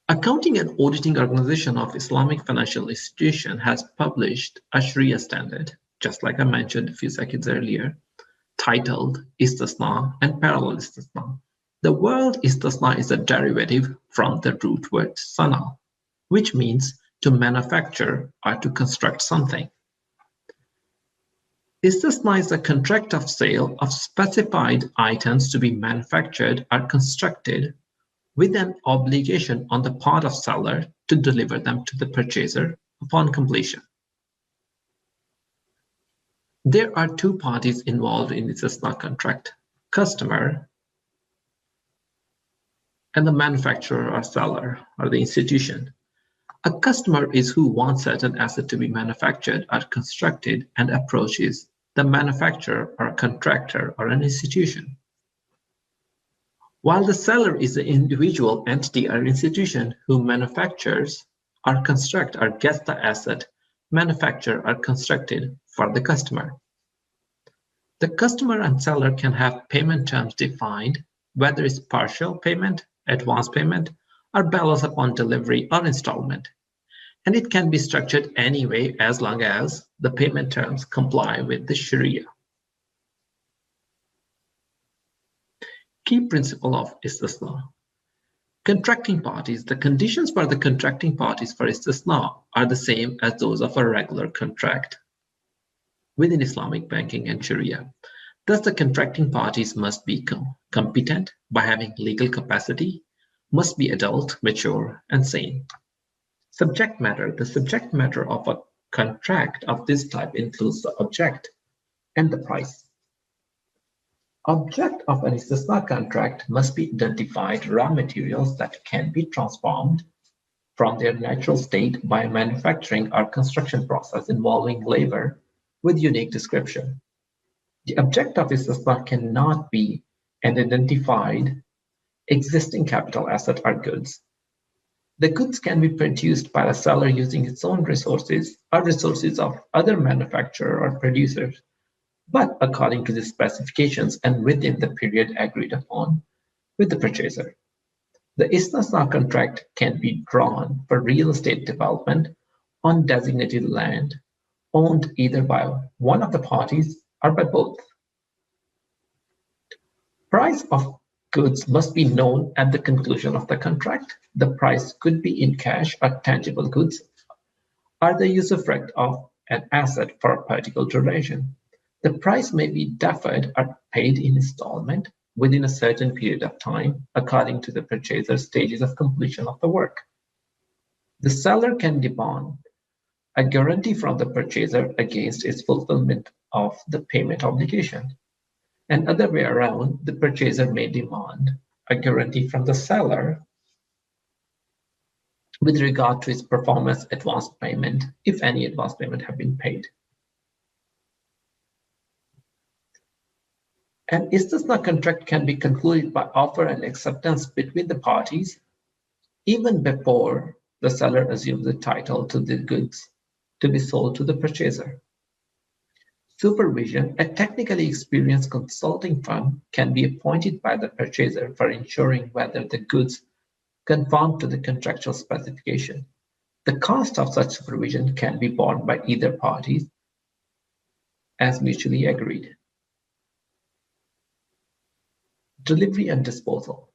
Accounting and Auditing Organization of Islamic Financial Institution has published a Sharia standard, just like I mentioned a few seconds earlier, titled Istisna and Parallel Istisna. The word Istisna is a derivative from the root word sana, which means to manufacture or to construct something. Istisna is a contract of sale of specified items to be manufactured or constructed with an obligation on the part of seller to deliver them to the purchaser upon completion. There are two parties involved in Istisna contract, customer and the manufacturer or seller or the institution. A customer is who wants certain asset to be manufactured or constructed and approaches the manufacturer or contractor or an institution. While the seller is the individual entity or institution who manufactures or construct or gets the asset manufactured or constructed for the customer. The customer and seller can have payment terms defined, whether it's partial payment, advance payment, or balance upon delivery or installment. And it can be structured anyway as long as the payment terms comply with the Sharia. Key principle of Istisna. Contracting parties. The conditions for the contracting parties for Istisna are the same as those of a regular contract within Islamic banking and Sharia. Thus, the contracting parties must be competent by having legal capacity, must be adult, mature, and sane. Subject matter. The subject matter of a contract of this type includes the object and the price. Object of an Istisna contract must be identified raw materials that can be transformed from their natural state by a manufacturing or construction process involving labor with unique description. The object of Istisna cannot be an identified existing capital asset or goods. The goods can be produced by the seller using its own resources or resources of other manufacturer or producers, but according to the specifications and within the period agreed upon with the purchaser. The Istisna contract can be drawn for real estate development on designated land owned either by one of the parties or by both. Price of goods must be known at the conclusion of the contract. The price could be in cash or tangible goods or the usufruct of an asset for a particular duration. The price may be deferred or paid in installment within a certain period of time according to the purchaser's stages of completion of the work. The seller can demand a guarantee from the purchaser against its fulfillment of the payment obligation. And other way around, the purchaser may demand a guarantee from the seller with regard to its performance advance payment, if any advance payment have been paid. An Istisna contract can be concluded by offer and acceptance between the parties, even before the seller assumes the title to the goods to be sold to the purchaser. Supervision. A technically experienced consulting firm can be appointed by the purchaser for ensuring whether the goods conform to the contractual specification. The cost of such supervision can be borne by either party as mutually agreed. Delivery and disposal.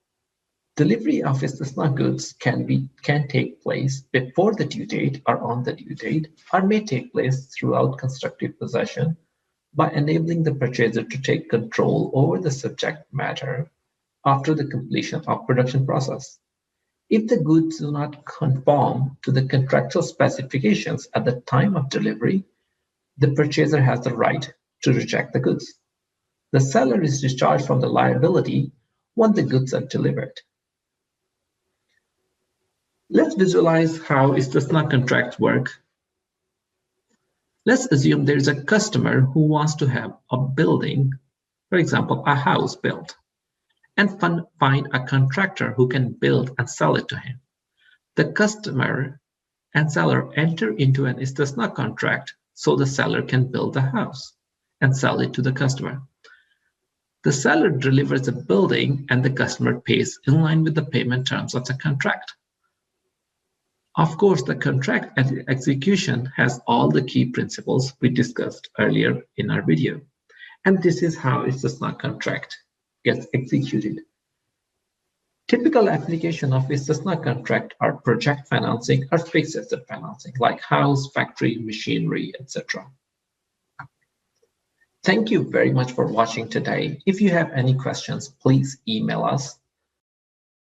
Delivery of Istisna goods can take place before the due date or on the due date, or may take place throughout constructive possession by enabling the purchaser to take control over the subject matter after the completion of production process. If the goods do not conform to the contractual specifications at the time of delivery, the purchaser has the right to reject the goods. The seller is discharged from the liability once the goods are delivered. Let's visualize how Istisna contracts work. Let's assume there is a customer who wants to have a building, for example, a house built, and find a contractor who can build and sell it to him. The customer and seller enter into an Istisna contract so the seller can build the house and sell it to the customer. The seller delivers the building and the customer pays in line with the payment terms of the contract. Of course, the contract execution has all the key principles we discussed earlier in our video. And this is how Istisna contract gets executed. Typical application of Istisna contract are project financing or fixed asset financing, like house, factory, machinery, etc. Thank you very much for watching today. If you have any questions, please email us